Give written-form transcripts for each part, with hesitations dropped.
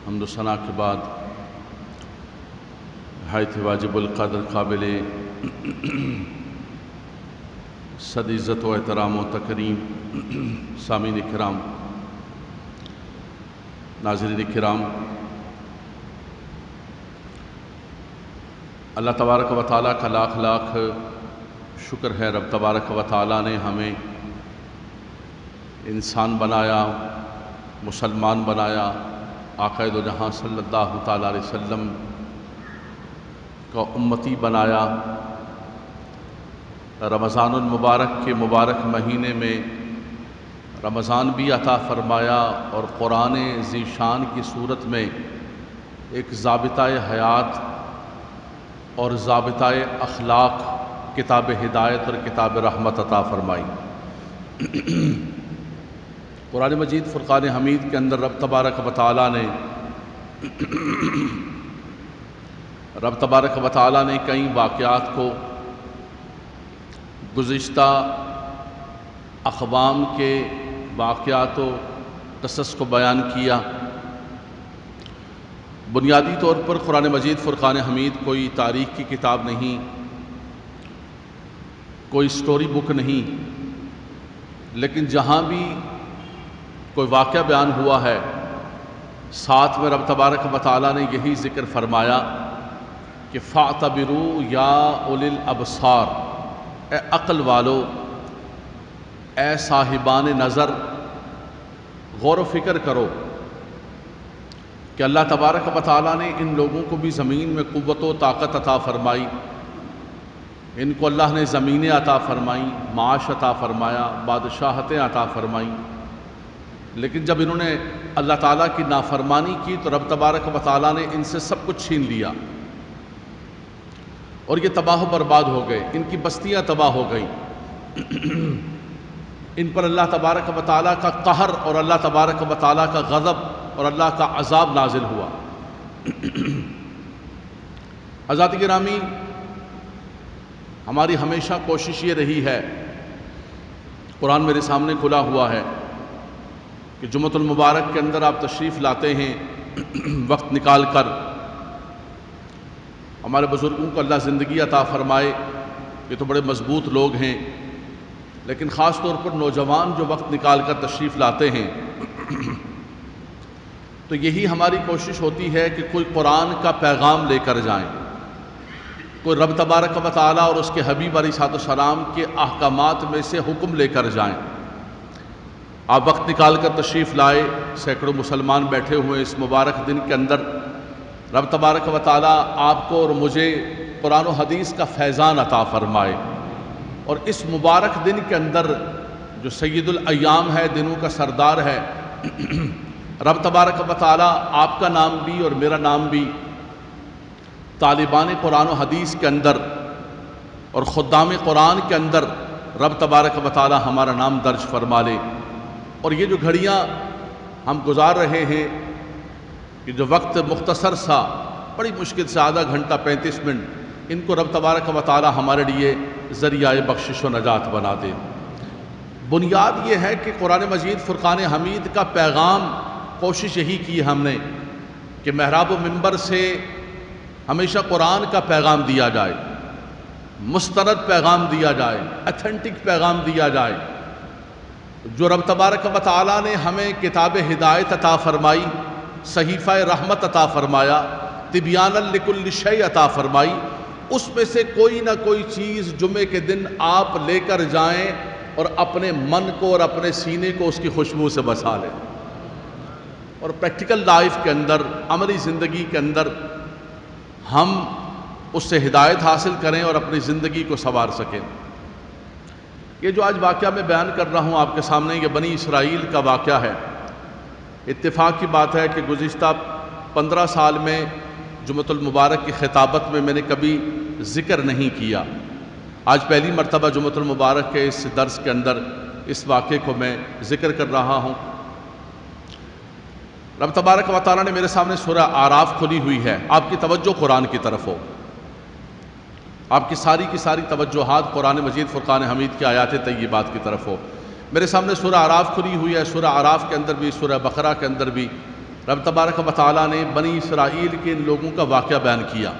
حمد و ثنا کے بعد نہایت واجب القدر قابل صد عزت و احترام و تکریم سامعین کرام، ناظرین کرام، اللہ تبارک و تعالیٰ کا لاکھ لاکھ شکر ہے۔ رب تبارک و تعالیٰ نے ہمیں انسان بنایا، مسلمان بنایا، آقا دو جہاں صلی اللہ تعالیٰ علیہ وسلم کا امتی بنایا۔ رمضان المبارک کے مبارک مہینے میں رمضان بھی عطا فرمایا اور قرآن ذی شان کی صورت میں ایک ضابطۂ حیات اور ضابطۂ اخلاق کتاب ہدایت اور کتاب رحمت عطا فرمائی۔ قرآن مجید فرقان حمید کے اندر رب تبارک و تعالیٰ نے کئی واقعات کو، گزشتہ اقوام کے واقعات و قصص کو بیان کیا۔ بنیادی طور پر قرآن مجید فرقان حمید کوئی تاریخ کی کتاب نہیں، کوئی سٹوری بک نہیں، لیکن جہاں بھی کوئی واقعہ بیان ہوا ہے، ساتھ میں رب تبارک و تعالیٰ نے یہی ذکر فرمایا کہ فَاعْتَبِرُوا يَا أُولِي الْأَبْصَارِ، اے عقل والو، اے صاحبان نظر، غور و فکر کرو کہ اللہ تبارک و تعالیٰ نے ان لوگوں کو بھی زمین میں قوت و طاقت عطا فرمائی، ان کو اللہ نے زمینیں عطا فرمائیں، معاش عطا فرمایا، بادشاہتیں عطا فرمائیں، لیکن جب انہوں نے اللہ تعالیٰ کی نافرمانی کی تو رب تبارک و تعالیٰ نے ان سے سب کچھ چھین لیا اور یہ تباہ و برباد ہو گئے، ان کی بستیاں تباہ ہو گئیں، ان پر اللہ تبارک و تعالیٰ کا قہر اور اللہ تبارک و تعالیٰ کا غضب اور اللہ کا عذاب نازل ہوا۔ حضرات گرامی، ہماری ہمیشہ کوشش یہ رہی ہے، قرآن میرے سامنے کھلا ہوا ہے کہ جمعۃ المبارک کے اندر آپ تشریف لاتے ہیں وقت نکال کر۔ ہمارے بزرگوں کو اللہ زندگی عطا فرمائے، یہ تو بڑے مضبوط لوگ ہیں، لیکن خاص طور پر نوجوان جو وقت نکال کر تشریف لاتے ہیں، تو یہی ہماری کوشش ہوتی ہے کہ کوئی قرآن کا پیغام لے کر جائیں، کوئی رب تبارک و تعالیٰ اور اس کے حبیب علیہ السلام کے احکامات میں سے حکم لے کر جائیں۔ آپ وقت نکال کر تشریف لائے، سینکڑوں مسلمان بیٹھے ہوئے اس مبارک دن کے اندر، رب تبارک و تعالیٰ آپ کو اور مجھے قرآن و حدیث کا فیضان عطا فرمائے، اور اس مبارک دن کے اندر جو سید الایام ہے، دنوں کا سردار ہے، رب تبارک و تعالیٰ آپ کا نام بھی اور میرا نام بھی طالبان قرآن و حدیث کے اندر اور خدام قرآن کے اندر رب تبارک و تعالیٰ ہمارا نام درج فرما لے۔ اور یہ جو گھڑیاں ہم گزار رہے ہیں، کہ جو وقت مختصر سا، بڑی مشکل سے آدھا گھنٹہ 35 منٹ، ان کو رب تبارک و تعالیٰ ہمارے لیے ذریعہ بخشش و نجات بنا دے۔ بنیاد یہ ہے کہ قرآن مجید فرقان حمید کا پیغام، کوشش یہی کی ہم نے کہ محراب و منبر سے ہمیشہ قرآن کا پیغام دیا جائے، مستند پیغام دیا جائے، ایتھنٹک پیغام دیا جائے۔ جو رب تبارک و تعالیٰ نے ہمیں کتاب ہدایت عطا فرمائی، صحیفہ رحمت عطا فرمایا، تبیانا لکل شیء عطا فرمائی، اس میں سے کوئی نہ کوئی چیز جمعے کے دن آپ لے کر جائیں اور اپنے من کو اور اپنے سینے کو اس کی خوشبو سے بسا لیں، اور پریکٹیکل لائف کے اندر، عملی زندگی کے اندر ہم اس سے ہدایت حاصل کریں اور اپنی زندگی کو سنوار سکیں۔ یہ جو آج واقعہ میں بیان کر رہا ہوں آپ کے سامنے، یہ بنی اسرائیل کا واقعہ ہے۔ اتفاق کی بات ہے کہ گزشتہ 15 سال میں جمعۃ المبارک کی خطابت میں نے کبھی ذکر نہیں کیا۔ آج پہلی مرتبہ جمعۃ المبارک کے اس درس کے اندر اس واقعے کو میں ذکر کر رہا ہوں۔ رب تبارک و تعالیٰ نے میرے سامنے سورہ اعراف کھلی ہوئی ہے، آپ کی توجہ قرآن کی طرف ہو، آپ کی ساری توجہات قرآن مجید فرقان حمید کی آیات طیبات کی طرف ہو۔ میرے سامنے سورہ اعراف کھلی ہوئی ہے، سورہ اعراف کے اندر بھی، سورہ بقرہ کے اندر بھی رب تبارک و تعالیٰ نے بنی اسرائیل کے ان لوگوں کا واقعہ بیان کیا۔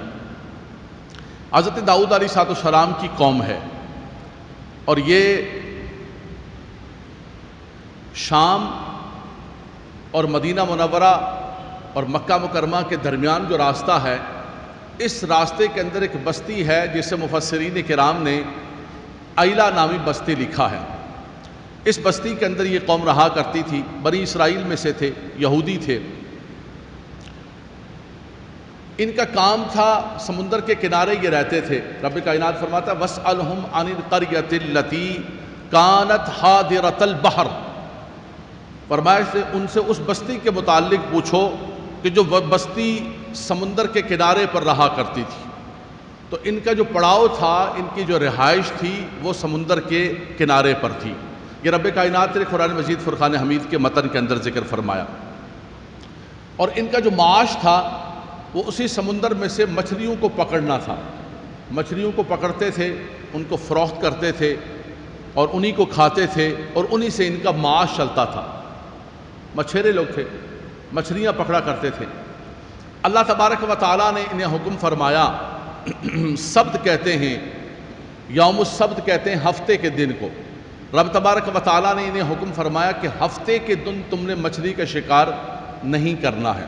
حضرت داؤد علیہ السلام کی قوم ہے، اور یہ شام اور مدینہ منورہ اور مکہ مکرمہ کے درمیان جو راستہ ہے، اس راستے کے اندر ایک بستی ہے جسے مفسرین کرام نے ایلا نامی بستی لکھا ہے۔ اس بستی کے اندر یہ قوم رہا کرتی تھی، بنی اسرائیل میں سے تھے، یہودی تھے۔ ان کا کام تھا سمندر کے کنارے یہ رہتے تھے۔ رب کائنات فرماتا ہے وَاسْأَلْهُمْ عَنِ الْقَرْيَةِ الَّتِي كَانَتْ حَاضِرَةَ الْبَحْرِ، فرمایا ان سے اس بستی کے متعلق پوچھو کہ جو بستی سمندر کے کنارے پر رہا کرتی تھی۔ تو ان کا جو پڑاؤ تھا، ان کی جو رہائش تھی، وہ سمندر کے کنارے پر تھی۔ یہ رب کائنات نے قرآن مجید فرقان حمید کے متن کے اندر ذکر فرمایا۔ اور ان کا جو معاش تھا وہ اسی سمندر میں سے مچھلیوں کو پکڑنا تھا۔ مچھلیوں کو پکڑتے تھے، ان کو فروخت کرتے تھے اور انہی کو کھاتے تھے، اور انہی سے ان کا معاش چلتا تھا۔ مچھیرے لوگ تھے، مچھلیاں پکڑا کرتے تھے۔ اللہ تبارک و تعالیٰ نے انہیں حکم فرمایا، سبت کہتے ہیں، یوم السبت کہتے ہیں ہفتے کے دن کو۔ رب تبارک و تعالیٰ نے انہیں حکم فرمایا کہ ہفتے کے دن تم نے مچھلی کا شکار نہیں کرنا ہے۔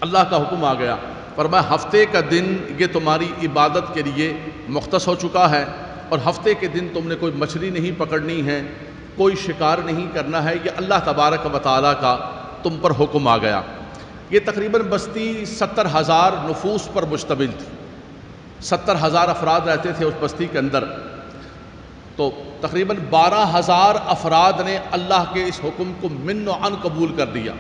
اللہ کا حکم آ گیا، فرمایا ہفتے کا دن یہ تمہاری عبادت کے لیے مختص ہو چکا ہے، اور ہفتے کے دن تم نے کوئی مچھلی نہیں پکڑنی ہے، کوئی شکار نہیں کرنا ہے۔ یہ اللہ تبارک و تعالیٰ کا تم پر حکم آ گیا۔ یہ تقریباً بستی 70,000 نفوس پر مشتمل تھی۔ 70,000 افراد رہتے تھے اس بستی کے اندر۔ تو تقریباً 12,000 افراد نے اللہ کے اس حکم کو من و عن قبول کر دیا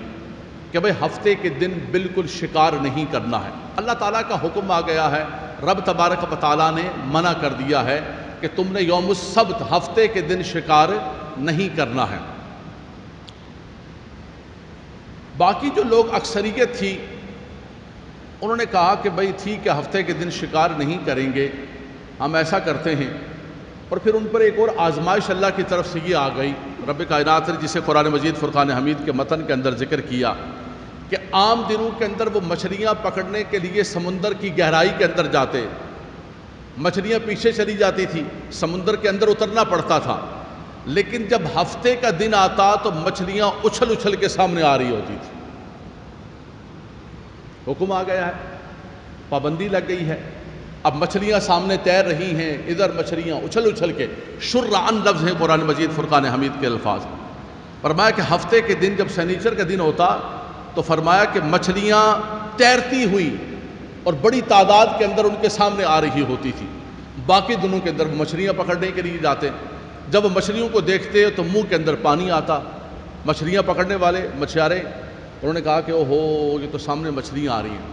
کہ بھئی ہفتے کے دن بالکل شکار نہیں کرنا ہے۔ اللہ تعالیٰ کا حکم آ گیا ہے، رب تبارک و تعالیٰ نے منع کر دیا ہے کہ تم نے یوم السبت ہفتے کے دن شکار نہیں کرنا ہے۔ باقی جو لوگ اکثریت تھی، انہوں نے کہا کہ بھئی ٹھیک ہے، ہفتے کے دن شکار نہیں کریں گے، ہم ایسا کرتے ہیں۔ اور پھر ان پر ایک اور آزمائش اللہ کی طرف سے یہ آ گئی، رب کائنات نے جسے قرآن مجید فرقان حمید کے متن کے اندر ذکر کیا کہ عام دنوں کے اندر وہ مچھلیاں پکڑنے کے لیے سمندر کی گہرائی کے اندر جاتے، مچھلیاں پیچھے چلی جاتی تھی، سمندر کے اندر اترنا پڑتا تھا، لیکن جب ہفتے کا دن آتا تو مچھلیاں اچھل اچھل کے سامنے آ رہی ہوتی تھی۔ حکم آ گیا ہے، پابندی لگ گئی ہے، اب مچھلیاں سامنے تیر رہی ہیں، ادھر مچھلیاں اچھل اچھل کے، شرعن لفظ ہیں قرآن مجید فرقان حمید کے الفاظ۔ فرمایا کہ ہفتے کے دن جب سنیچر کا دن ہوتا تو فرمایا کہ مچھلیاں تیرتی ہوئی اور بڑی تعداد کے اندر ان کے سامنے آ رہی ہوتی تھی۔ باقی دنوں کے اندر وہ مچھلیاں پکڑنے کے لیے جاتے، جب وہ مچھلیوں کو دیکھتے تو منہ کے اندر پانی آتا۔ مچھلیاں پکڑنے والے مچھیارے انہوں نے کہا کہ اوہو، یہ تو سامنے مچھلیاں آ رہی ہیں۔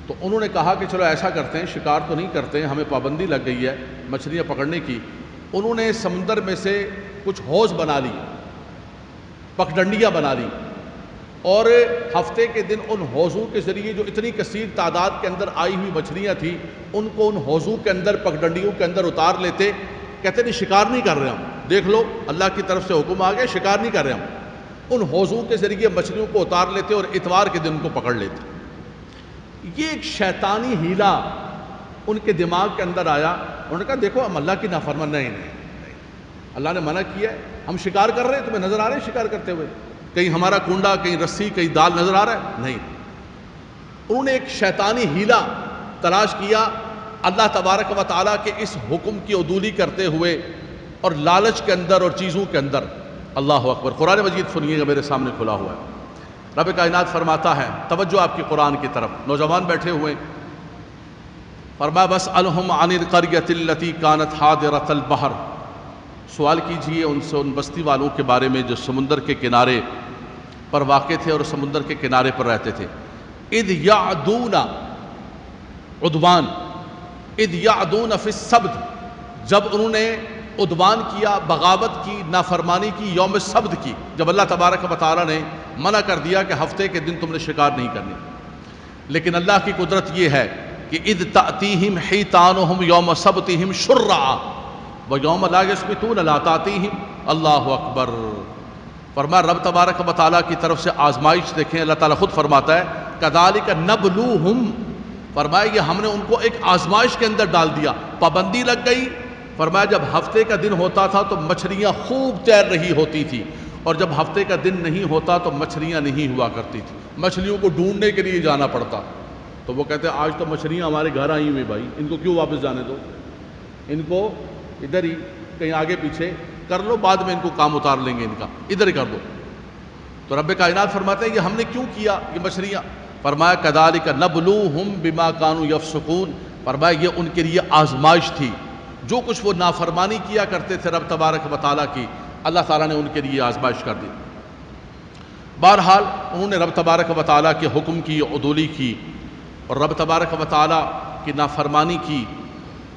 تو انہوں نے کہا کہ چلو ایسا کرتے ہیں، شکار تو نہیں کرتے ہیں، ہمیں پابندی لگ گئی ہے مچھلیاں پکڑنے کی۔ انہوں نے سمندر میں سے کچھ حوض بنا لی، پگڈنڈیاں بنا لی، اور ہفتے کے دن ان حوضوں کے ذریعے جو اتنی کثیر تعداد کے اندر آئی ہوئی مچھلیاں تھیں، ان کو ان حوضوں کے اندر، پگڈنڈیوں کے اندر اتار لیتے۔ کہتے نہیں شکار نہیں کر رہے ہم، دیکھ لو اللہ کی طرف سے حکم آ گیا، شکار نہیں کر رہے ہم۔ ان حوضوں کے ذریعے مچھلیوں کو اتار لیتے اور اتوار کے دن کو پکڑ لیتے۔ یہ ایک شیطانی ہیلا ان کے دماغ کے اندر آیا۔ انہوں نے کہا دیکھو ہم اللہ کی نافرمان نہیں، اللہ نے منع کیا ہے، ہم شکار کر رہے ہیں، تمہیں نظر آ رہے ہیں شکار کرتے ہوئے؟ کہیں ہمارا کنڈا، کہیں رسی، کہیں دال نظر آ رہا ہے؟ نہیں۔ انہوں نے ایک شیطانی ہیلا تلاش کیا اللہ تبارک و تعالیٰ کے اس حکم کی عدولی کرتے ہوئے اور لالچ کے اندر اور چیزوں کے اندر۔ اللہ اکبر۔ قرآن مجید سنیے گا، میرے سامنے کھلا ہوا ہے۔ رب کائنات فرماتا ہے، توجہ آپ کی قرآن کی طرف، نوجوان بیٹھے ہوئے، فرمایا وَاسْأَلْهُمْ عَنِ الْقَرْيَةِ الَّتِي كَانَتْ حَاضِرَةَ الْبَحْرِ، سوال کیجئے ان سے، ان بستی والوں کے بارے میں جو سمندر کے کنارے پر واقع تھے اور سمندر کے کنارے پر رہتے تھے۔ اِذْ يَعْدُونَ عدوان، اِذْ يَعْدُونَ فِي السَّبْتِ، جب انہوں نے عدوان کیا، بغاوت کی، نافرمانی کی یوم السبت کی، جب اللہ تبارک و تعالیٰ نے منع کر دیا کہ ہفتے کے دن تم نے شکار نہیں کرنی۔ لیکن اللہ کی قدرت یہ ہے کہ اذ تأتیہم حیتانہم یوم سبتہم شرعا ویوم لا یسبتون لا تأتیہم۔ اللہ اکبر۔ فرمایا رب تبارک و تعالیٰ کی طرف سے آزمائش دیکھیں، اللہ تعالیٰ خود فرماتا ہے کذالک نبلوہم، فرمایا یہ ہم نے ان کو ایک آزمائش کے اندر ڈال دیا، پابندی لگ گئی۔ فرمایا جب ہفتے کا دن ہوتا تھا تو مچھلیاں خوب تیر رہی ہوتی تھی، اور جب ہفتے کا دن نہیں ہوتا تو مچھلیاں نہیں ہوا کرتی تھی، مچھلیوں کو ڈھونڈنے کے لیے جانا پڑتا۔ تو وہ کہتے ہیں آج تو مچھلیاں ہمارے گھر آئی ہوئی بھائی، ان کو کیوں واپس جانے دو، ان کو ادھر ہی کہیں آگے پیچھے کر لو، بعد میں ان کو کام اتار لیں گے، ان کا ادھر ہی کر دو۔ تو رب کائنات فرماتے ہیں یہ ہم نے کیوں کیا یہ مچھلیاں؟ فرمایا کذالک نبلوہم بما کانوا یفسقون، فرمایا یہ ان کے لیے آزمائش تھی، جو کچھ وہ نافرمانی کیا کرتے تھے رب تبارک و تعالیٰ کی، اللہ تعالیٰ نے ان کے لیے آزمائش کر دی۔ بہرحال انہوں نے رب تبارک و تعالیٰ کے حکم کی عدولی کی اور رب تبارک و تعالیٰ کی نافرمانی کی،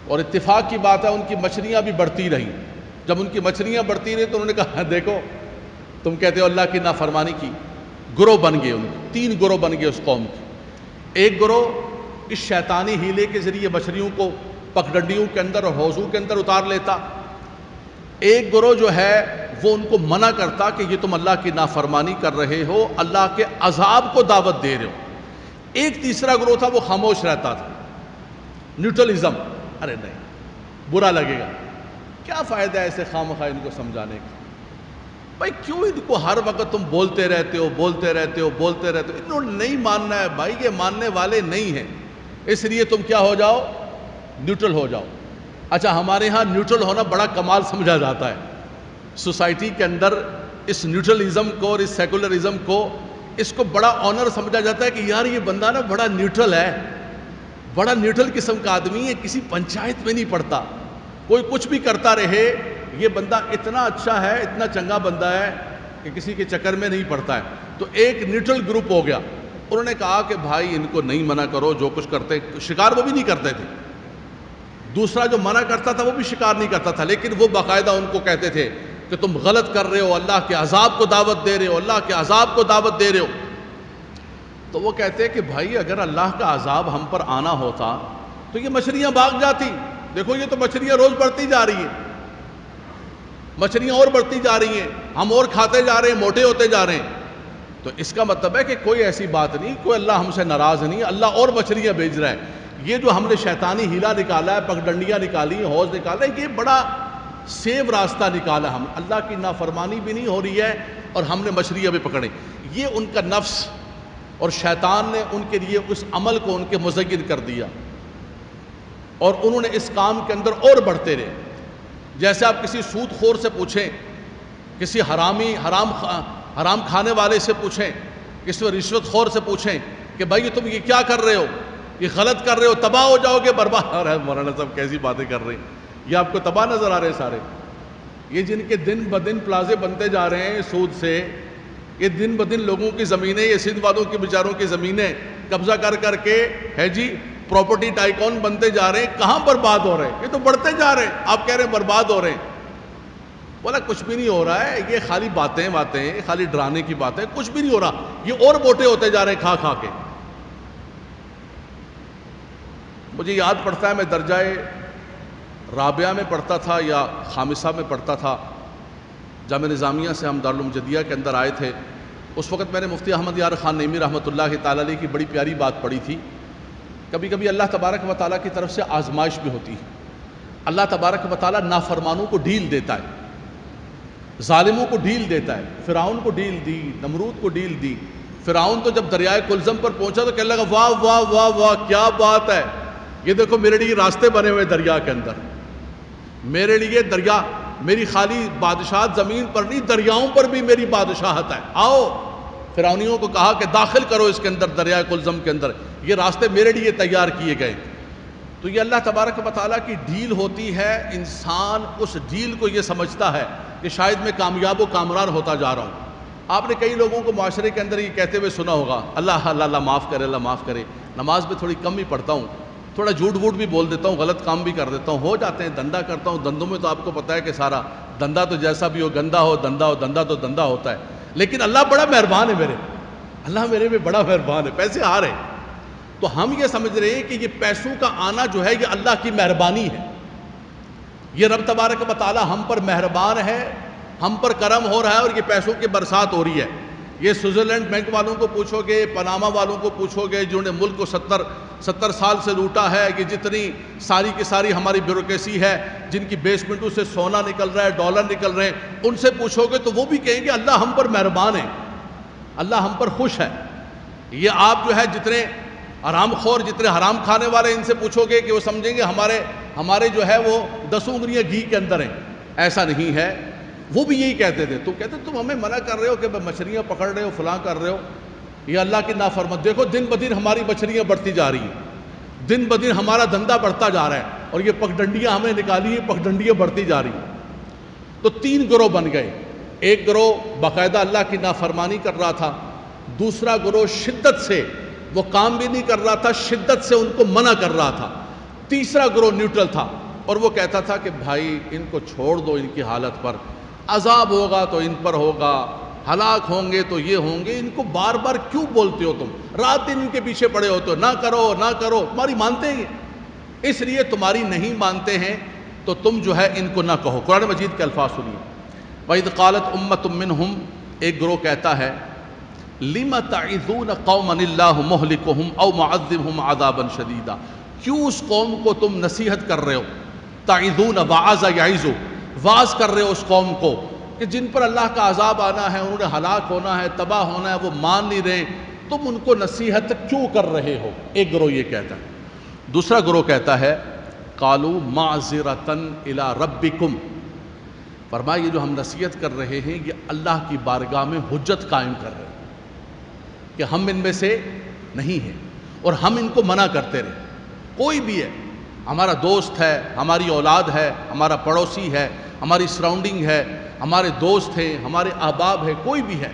اور اتفاق کی بات ہے ان کی مچھلیاں بھی بڑھتی رہیں۔ جب ان کی مچھلیاں بڑھتی رہیں تو انہوں نے کہا دیکھو تم کہتے ہو اللہ کی نافرمانی کی، گروہ بن گئے، ان کے 3 گروہ بن گئے اس قوم کے۔ ایک گروہ اس شیطانی ہیلے کے ذریعے مچھلیوں کو پگڈنڈیوں کے اندر اور حوضوں کے اندر اتار لیتا، ایک گروہ جو ہے وہ ان کو منع کرتا کہ یہ تم اللہ کی نافرمانی کر رہے ہو، اللہ کے عذاب کو دعوت دے رہے ہو۔ ایک تیسرا گروہ تھا وہ خاموش رہتا تھا، نیوٹرلزم، ارے نہیں برا لگے گا، کیا فائدہ ہے ایسے خامخواہ ان کو سمجھانے کا، بھائی کیوں ان کو ہر وقت تم بولتے رہتے ہو بولتے رہتے ہو بولتے رہتے ہو، انہوں نے نہیں ماننا ہے بھائی، یہ ماننے والے نہیں ہیں، اس لیے تم کیا ہو جاؤ، نیوٹرل ہو جاؤ۔ اچھا ہمارے ہاں نیوٹرل ہونا بڑا کمال سمجھا جاتا ہے، سوسائٹی کے اندر اس نیوٹرلزم کو اور اس سیکولرزم کو، اس کو بڑا آنر سمجھا جاتا ہے کہ یار یہ بندہ نا بڑا نیوٹرل ہے، بڑا نیوٹرل قسم کا آدمی ہے، کسی پنچایت میں نہیں پڑتا، کوئی کچھ بھی کرتا رہے، یہ بندہ اتنا اچھا ہے، اتنا چنگا بندہ ہے کہ کسی کے چکر میں نہیں پڑتا ہے۔ تو ایک نیوٹرل گروپ ہو گیا، انہوں نے کہا کہ بھائی ان کو نہیں منع کرو، جو کچھ کرتے شکار وہ بھی نہیں کرتے تھے، دوسرا جو منع کرتا تھا وہ بھی شکار نہیں کرتا تھا، لیکن وہ باقاعدہ ان کو کہتے تھے کہ تم غلط کر رہے ہو، اللہ کے عذاب کو دعوت دے رہے ہو، اللہ کے عذاب کو دعوت دے رہے ہو۔ تو وہ کہتے ہیں کہ بھائی اگر اللہ کا عذاب ہم پر آنا ہوتا تو یہ مچھلیاں بھاگ جاتی، دیکھو یہ تو مچھلیاں روز بڑھتی جا رہی ہیں، مچھلیاں اور بڑھتی جا رہی ہیں، ہم اور کھاتے جا رہے ہیں، موٹے ہوتے جا رہے ہیں۔ تو اس کا مطلب ہے کہ کوئی ایسی بات نہیں، کوئی اللہ ہم سے ناراض نہیں، اللہ اور مچھلیاں بھیج رہا ہے، یہ جو ہم نے شیطانی ہیلا نکالا ہے، پگڈنڈیاں نکالی ہیں، حوض نکالا ہے، یہ بڑا سیف راستہ نکالا، ہم اللہ کی نافرمانی بھی نہیں ہو رہی ہے اور ہم نے مچھلیاں بھی پکڑیں۔ یہ ان کا نفس اور شیطان نے ان کے لیے اس عمل کو ان کے مزین کر دیا، اور انہوں نے اس کام کے اندر اور بڑھتے رہے۔ جیسے آپ کسی سود خور سے پوچھیں، کسی حرام کھانے والے سے پوچھیں، کسی رشوت خور سے پوچھیں کہ بھائی تم یہ کیا کر رہے ہو، یہ غلط کر رہے ہو، تباہ ہو جاؤ گے، برباد ہو رہا ہے۔ مولانا صاحب کیسی باتیں کر رہے ہیں، یہ آپ کو تباہ نظر آ رہے ہیں سارے، یہ جن کے دن بدن پلازے بنتے جا رہے ہیں سود سے، یہ دن بدن لوگوں کی زمینیں، یہ سندھ والوں کے بیچاروں کی زمینیں قبضہ کر کر کے ہے جی پراپرٹی ٹائکون بنتے جا رہے ہیں، کہاں برباد ہو رہے ہیں، یہ تو بڑھتے جا رہے ہیں، آپ کہہ رہے ہیں برباد ہو رہے ہیں۔ بولا کچھ بھی نہیں ہو رہا ہے، یہ خالی باتیں خالی ڈرانے کی باتیں، کچھ بھی نہیں ہو رہا، یہ اور موٹے ہوتے جا رہے ہیں کھا کھا کے۔ مجھے یاد پڑتا ہے میں درجہ رابعہ میں پڑھتا تھا یا خامسہ میں پڑھتا تھا، جامعہ نظامیہ سے ہم دارالعلوم جدیہ کے اندر آئے تھے، اس وقت میں نے مفتی احمد یار خان نعیمی رحمۃ اللہ تعالیٰ علیہ کی بڑی پیاری بات پڑھی تھی۔ کبھی کبھی اللہ تبارک و تعالیٰ کی طرف سے آزمائش بھی ہوتی ہے، اللہ تبارک و تعالیٰ نافرمانوں کو ڈھیل دیتا ہے، ظالموں کو ڈھیل دیتا ہے۔ فرعون کو ڈھیل دی، نمرود کو ڈھیل دی۔ فرعون تو جب دریائے کلزم پر پہنچا تو کہنے لگا واہ واہ واہ واہ کیا بات ہے، یہ دیکھو میرے لیے راستے بنے ہوئے دریا کے اندر، میرے لیے دریا، میری خالی بادشاہت زمین پر نہیں، دریاؤں پر بھی میری بادشاہت ہے، آؤ۔ فرعونیوں کو کہا کہ داخل کرو اس کے اندر، دریائے کلزم کے اندر، یہ راستے میرے لیے تیار کیے گئے۔ تو یہ اللہ تبارک و تعالیٰ کی ڈھیل ہوتی ہے، انسان اس ڈھیل کو یہ سمجھتا ہے کہ شاید میں کامیاب و کامران ہوتا جا رہا ہوں۔ آپ نے کئی لوگوں کو معاشرے کے اندر یہ کہتے ہوئے سنا ہوگا، اللہ اللہ اللہ معاف کرے، اللہ معاف کرے، نماز میں تھوڑی کم ہی پڑھتا ہوں، تھوڑا جھوٹ ووٹ بھی بول دیتا ہوں، غلط کام بھی کر دیتا ہوں، ہو جاتے ہیں، دندہ کرتا ہوں، دندوں میں تو آپ کو پتہ ہے کہ سارا دندہ تو جیسا بھی ہو، گندا ہو دندہ ہو، دندہ تو دندہ ہوتا ہے، لیکن اللہ بڑا مہربان ہے میرے، اللہ میرے میں بڑا مہربان ہے، پیسے آ رہے ہیں۔ تو ہم یہ سمجھ رہے ہیں کہ یہ پیسوں کا آنا جو ہے یہ اللہ کی مہربانی ہے، یہ رب تبارک و تعالی ہم پر مہربان ہے ہم پر کرم ہو رہا ہے اور یہ پیسوں کی برسات ہو رہی ہے۔ یہ سوئٹزرلینڈ بینک والوں کو پوچھو گے، پاناما والوں کو پوچھو گے، جنہوں نے ملک کو 70 سال سے لوٹا ہے، یہ جتنی ساری کی ساری ہماری بیوروکریسی ہے، جن کی بیسمنٹوں سے سونا نکل رہا ہے، ڈالر نکل رہے ہیں، ان سے پوچھو گے تو وہ بھی کہیں گے اللہ ہم پر مہربان ہے، اللہ ہم پر خوش ہے۔ یہ آپ جو ہے جتنے حرام خور، جتنے حرام کھانے والے، ان سے پوچھو گے کہ وہ سمجھیں گے ہمارے جو ہے وہ 10 انگلیاں گھی کے اندر ہیں۔ ایسا نہیں ہے، وہ بھی یہی کہتے تھے۔ تو کہتے تم ہمیں منع کر رہے ہو کہ مچھلیاں پکڑ رہے ہو، فلاں کر رہے ہو، یہ اللہ کی نافرمانی۔ دیکھو دن بدن ہماری مچھلیاں بڑھتی جا رہی ہیں، دن بدن ہمارا دھندا بڑھتا جا رہا ہے، اور یہ پگڈنڈیاں ہمیں نکالی ہیں، پگڈنڈیاں بڑھتی جا رہی ہیں۔ تو 3 گروہ بن گئے۔ ایک گروہ باقاعدہ اللہ کی نافرمانی کر رہا تھا، دوسرا گروہ شدت سے وہ کام بھی نہیں کر رہا تھا، شدت سے ان کو منع کر رہا تھا، تیسرا گروہ نیوٹرل تھا، اور وہ کہتا تھا کہ بھائی ان کو چھوڑ دو، ان کی حالت پر عذاب ہوگا تو ان پر ہوگا، ہلاک ہوں گے تو یہ ہوں گے، ان کو بار بار کیوں بولتے ہو تم، رات دن ان کے پیچھے پڑے ہوتے ہو، نہ کرو نہ کرو، تمہاری مانتے ہیں اس لیے تمہاری نہیں مانتے ہیں تو تم جو ہے ان کو نہ کہو۔ قرآن مجید کے الفاظ سنیے، وَإِذْ قَالَتْ أُمَّةٌ مِّنْهُمْ، ایک گروہ کہتا ہے لِمَ تَعِظُونَ قَوْمًا اللَّهُ مُهْلِكُهُمْ أَوْ مُعَذِّبُهُمْ عَذَابًا شَدِيدًا، کیوں اس قوم کو تم نصیحت کر رہے ہو؟ تعظون وعظ یعظ، واعظ کر رہے ہو اس قوم کو کہ جن پر اللہ کا عذاب آنا ہے، انہوں نے ہلاک ہونا ہے، تباہ ہونا ہے، وہ مان نہیں رہے، تم ان کو نصیحت کیوں کر رہے ہو؟ ایک گروہ یہ کہتا ہے۔ دوسرا گروہ کہتا ہے قالوا معذرۃ الی ربکم، فرمایا یہ جو ہم نصیحت کر رہے ہیں یہ اللہ کی بارگاہ میں حجت قائم کر رہے ہیں کہ ہم ان میں سے نہیں ہیں، اور ہم ان کو منع کرتے رہے۔ کوئی بھی ہے، ہمارا دوست ہے، ہماری اولاد ہے، ہمارا پڑوسی ہے، ہماری سراؤنڈنگ ہے، ہمارے دوست ہیں، ہمارے احباب ہیں، کوئی بھی ہے،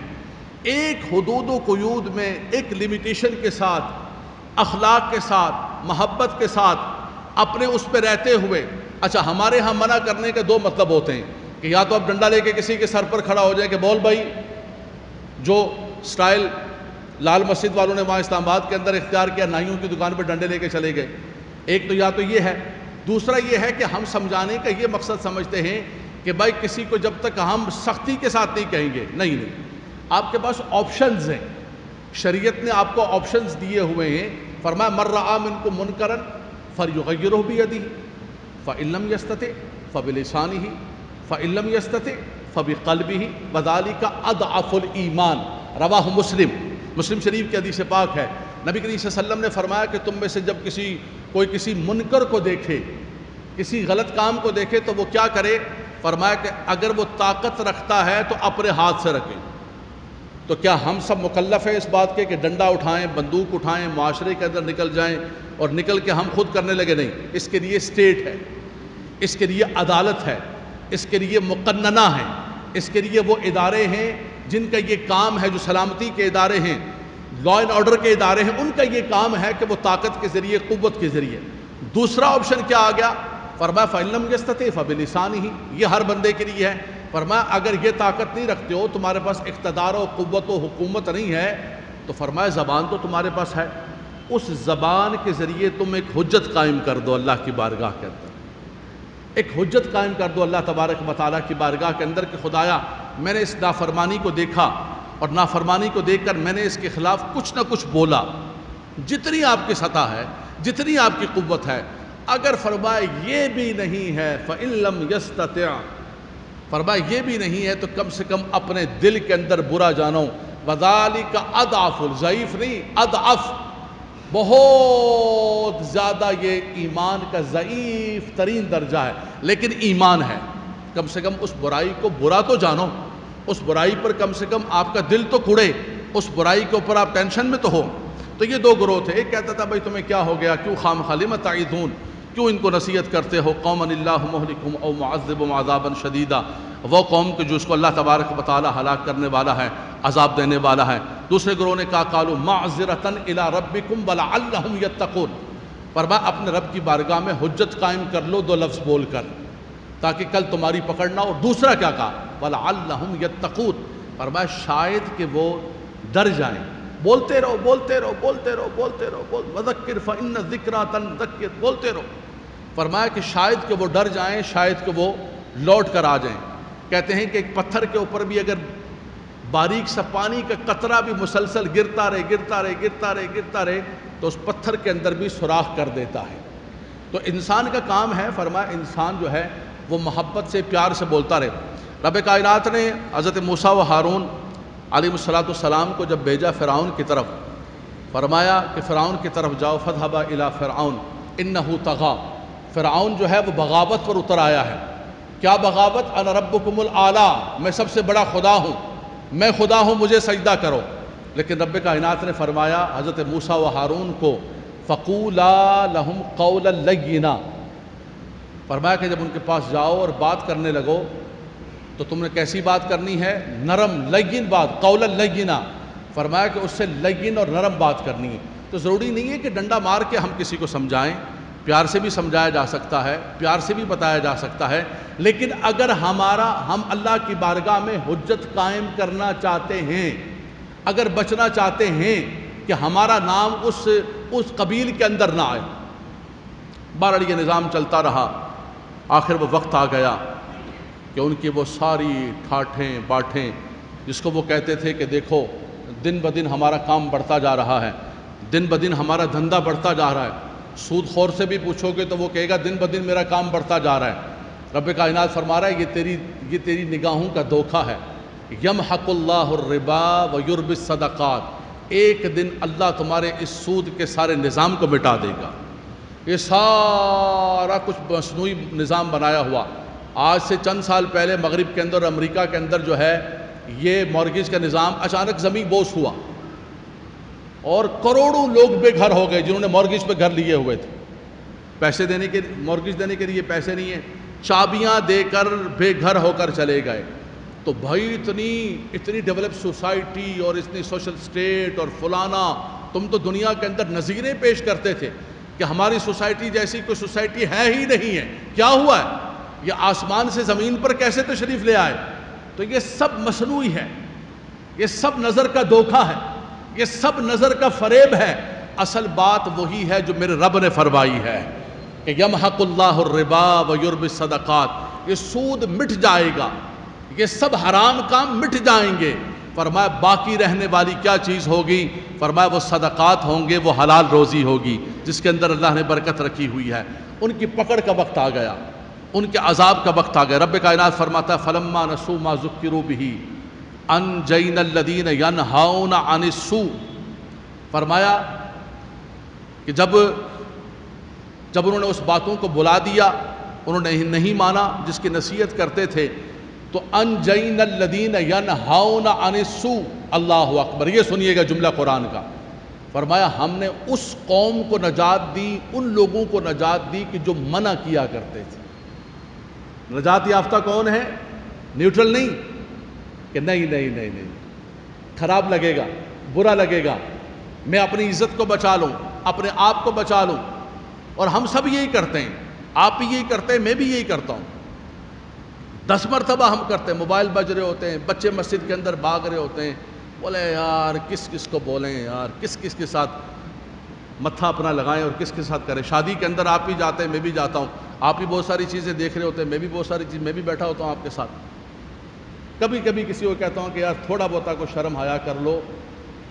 ایک حدود و قیود میں، ایک لمیٹیشن کے ساتھ، اخلاق کے ساتھ، محبت کے ساتھ، اپنے اس پہ رہتے ہوئے۔ اچھا ہمارے ہاں منع کرنے کے 2 مطلب ہوتے ہیں کہ یا تو آپ ڈنڈا لے کے کسی کے سر پر کھڑا ہو جائیں کہ بول بھائی، جو سٹائل لال مسجد والوں نے وہاں اسلام آباد کے اندر اختیار کیا، نائیوں کی دکان پہ ڈنڈے لے کے چلے گئے، ایک تو یا تو یہ ہے۔ دوسرا یہ ہے کہ ہم سمجھانے کا یہ مقصد سمجھتے ہیں کہ بھائی کسی کو جب تک ہم سختی کے ساتھ نہیں کہیں گے، نہیں، آپ کے پاس آپشنز ہیں، شریعت نے آپ کو آپشنز دیے ہوئے ہیں۔ فرمایا من رأى منکم منکرا فلیغیرہ بیدہ فإن لم یستطع فبلسانہ فإن لم یستطع فبقلبہ وذلک اضعف الایمان، رواہ مسلم شریف کی حدیث پاک ہے۔ نبی کریم صلی اللہ علیہ وسلم نے فرمایا کہ تم میں سے جب کوئی کسی منکر کو دیکھے، کسی غلط کام کو دیکھے تو وہ کیا کرے؟ فرمایا کہ اگر وہ طاقت رکھتا ہے تو اپنے ہاتھ سے رکھے۔ تو کیا ہم سب مکلف ہیں اس بات کے کہ ڈنڈا اٹھائیں، بندوق اٹھائیں، معاشرے کے اندر نکل جائیں اور نکل کے ہم خود کرنے لگے؟ نہیں، اس کے لیے اسٹیٹ ہے، اس کے لیے عدالت ہے، اس کے لیے مقننہ ہے، اس کے لیے وہ ادارے ہیں جن کا یہ کام ہے، جو سلامتی کے ادارے ہیں، لا اینڈ آرڈر کے ادارے ہیں، ان کا یہ کام ہے کہ وہ طاقت کے ذریعے، قوت کے ذریعے۔ دوسرا آپشن کیا آ گیا؟ فرمایا فَإِن لَمْ يَسْتَطِعْ فَبِلِسَانِهِ، یہ ہر بندے کے لیے ہے۔ فرمایا اگر یہ طاقت نہیں رکھتے ہو، تمہارے پاس اقتدار و قوت و حکومت نہیں ہے، تو فرمایا زبان تو تمہارے پاس ہے، اس زبان کے ذریعے تم ایک حجت قائم کر دو اللہ کی بارگاہ کے اندر، ایک حجت قائم کر دو اللہ تبارک و تعالیٰ کی بارگاہ کے اندر کہ خدایا میں نے اس نافرمانی کو دیکھا، اور نافرمانی کو دیکھ کر میں نے اس کے خلاف کچھ نہ کچھ بولا، جتنی آپ کی سطح ہے، جتنی آپ کی قوت ہے۔ اگر فرمایا یہ بھی نہیں ہے فَإِن لَمْ يَسْتَطِعْ، فرمایا یہ بھی نہیں ہے تو کم سے کم اپنے دل کے اندر برا جانو، وَذَلِكَ أَضْعَفُ، ضعیف نہیں، اضعف، بہت زیادہ یہ ایمان کا ضعیف ترین درجہ ہے، لیکن ایمان ہے۔ کم سے کم اس برائی کو برا تو جانو، اس برائی پر کم سے کم آپ کا دل تو کھڑے، اس برائی کے اوپر آپ ٹینشن میں تو ہو۔ تو یہ 2 گروہ تھے، ایک کہتا تھا بھائی تمہیں کیا ہو گیا، کیوں خامخواہ لم تعظون، کیوں ان کو نصیحت کرتے ہو، قوما اللہ مہلکہم او معذبہم عذابا شدیدا، وہ قوم کہ جو اس کو اللہ تبارک و تعالی ہلاک کرنے والا ہے، عذاب دینے والا ہے۔ دوسرے گروہ نے کہا قالوا معذرۃ الی ربکم ولعلہم یتقون، فرمایا اپنے رب کی بارگاہ میں حجت قائم کر لو 2 لفظ بول کر تاکہ کل تمہاری پکڑ نہ ہو۔ دوسرا کیا کہا؟ وَلَعَلَّهُمْ يَتَّقُونَ، فرمایا شاید کہ وہ ڈر جائیں، بولتے رہو بولتے رہو بولتے رہو بولتے رہو، وَذَكِّرْ فَإِنَّ الذِّكْرَىٰ تَنفَعُ، بولتے رہو۔ فرمایا کہ شاید کہ وہ ڈر جائیں، شاید کہ وہ لوٹ کر آ جائیں۔ کہتے ہیں کہ ایک پتھر کے اوپر بھی اگر باریک سا پانی کا قطرہ بھی مسلسل گرتا رہے تو اس پتھر کے اندر بھی سوراخ کر دیتا ہے۔ تو انسان کا کام ہے، فرمایا انسان جو ہے وہ محبت سے پیار سے بولتا رہے۔ رب کائنات نے حضرت موسیٰ و ہارون علیہ السلام کو جب بھیجا فرعون کی طرف، فرمایا کہ فرعون کی طرف جاؤ، فاذهبا الی فرعون انہ طغی، فرعون جو ہے وہ بغاوت پر اتر آیا ہے۔ کیا بغاوت؟ انا ربکم الاعلی، میں سب سے بڑا خدا ہوں، میں خدا ہوں، مجھے سجدہ کرو۔ لیکن رب کائنات نے فرمایا حضرت موسیٰ و ہارون کو فقولا لہم قولا لینا، فرمایا کہ جب ان کے پاس جاؤ اور بات کرنے لگو تو تم نے کیسی بات کرنی ہے؟ نرم لین بات، قولا لینا، فرمایا کہ اس سے لین اور نرم بات کرنی ہے۔ تو ضروری نہیں ہے کہ ڈنڈا مار کے ہم کسی کو سمجھائیں، پیار سے بھی سمجھایا جا سکتا ہے، پیار سے بھی بتایا جا سکتا ہے، لیکن اگر ہم اللہ کی بارگاہ میں حجت قائم کرنا چاہتے ہیں، اگر بچنا چاہتے ہیں کہ ہمارا نام اس قبیل کے اندر نہ آئے، بہرحال یہ نظام چلتا رہا۔ آخر وہ وقت آ گیا کہ ان کی وہ ساری ٹھاٹھیں باٹھیں، جس کو وہ کہتے تھے کہ دیکھو دن بدن ہمارا کام بڑھتا جا رہا ہے، دن بدن ہمارا دھندا بڑھتا جا رہا ہے، سود خور سے بھی پوچھو گے تو وہ کہے گا دن بدن میرا کام بڑھتا جا رہا ہے۔ رب کائنات فرما رہا ہے یہ تیری نگاہوں کا دھوکہ ہے۔ یمحق اللہ الربا ویربی الصدقات، ایک دن اللہ تمہارے اس سود کے سارے نظام کو مٹا دے گا۔ یہ سارا کچھ مصنوعی نظام بنایا ہوا، آج سے چند سال پہلے مغرب کے اندر اور امریکہ کے اندر جو ہے یہ مورگیج کا نظام اچانک زمین بوس ہوا اور کروڑوں لوگ بے گھر ہو گئے جنہوں نے مورگیج پہ گھر لیے ہوئے تھے۔ پیسے دینے کے مورگیج دینے کے لیے پیسے نہیں ہیں، چابیاں دے کر بے گھر ہو کر چلے گئے۔ تو بھائی اتنی ڈیولپ سوسائٹی اور اتنی سوشل سٹیٹ اور فلانا، تم تو دنیا کے اندر نظیریں پیش کرتے تھے کہ ہماری سوسائٹی جیسی کوئی سوسائٹی ہے ہی نہیں ہے، کیا ہوا ہے؟ یہ آسمان سے زمین پر کیسے تشریف لے آئے؟ تو یہ سب مصنوعی ہے، یہ سب نظر کا دھوکہ ہے، یہ سب نظر کا فریب ہے۔ اصل بات وہی ہے جو میرے رب نے فرمائی ہے کہ یمحق اللہ الربا ویربی الصدقات، یہ سود مٹ جائے گا، یہ سب حرام کام مٹ جائیں گے۔ فرمایا باقی رہنے والی کیا چیز ہوگی؟ فرمایا وہ صدقات ہوں گے، وہ حلال روزی ہوگی جس کے اندر اللہ نے برکت رکھی ہوئی ہے۔ ان کی پکڑ کا وقت آ گیا، ان کے عذاب کا وقت آ گیا۔ رب کائنات فرماتا ہے فلما نسوا ما ذکروا بہ انجینا الذین ینہون عن السوء، فرمایا کہ جب انہوں نے اس باتوں کو بلا دیا، انہوں نے نہیں مانا جس کی نصیحت کرتے تھے، تو انجینا الذین ینہون عن السوء، اللہ اکبر، یہ سنیے گا جملہ قرآن کا، فرمایا ہم نے اس قوم کو نجات دی، ان لوگوں کو نجات دی کہ جو منع کیا کرتے تھے۔ نجات یافتہ کون ہے؟ نیوٹرل نہیں کہ نہیں خراب لگے گا، برا لگے گا، میں اپنی عزت کو بچا لوں، اپنے آپ کو بچا لوں، اور ہم سب یہی کرتے ہیں، آپ بھی یہی کرتے ہیں، میں بھی یہی کرتا ہوں۔ 10 مرتبہ ہم کرتے ہیں، موبائل بج رہے ہوتے ہیں، بچے مسجد کے اندر بھاگ رہے ہوتے ہیں، بولے یار کس کو بولیں یار، کس کے ساتھ متھا اپنا لگائیں اور کس کے ساتھ کریں۔ شادی کے اندر آپ بھی جاتے ہیں، میں بھی جاتا ہوں، آپ بھی بہت ساری چیزیں دیکھ رہے ہوتے ہیں، میں بھی بہت ساری چیز، میں بھی بیٹھا ہوتا ہوں آپ کے ساتھ۔ کبھی کبھی کسی کو کہتا ہوں کہ یار تھوڑا بہت کو شرم حیا کر لو۔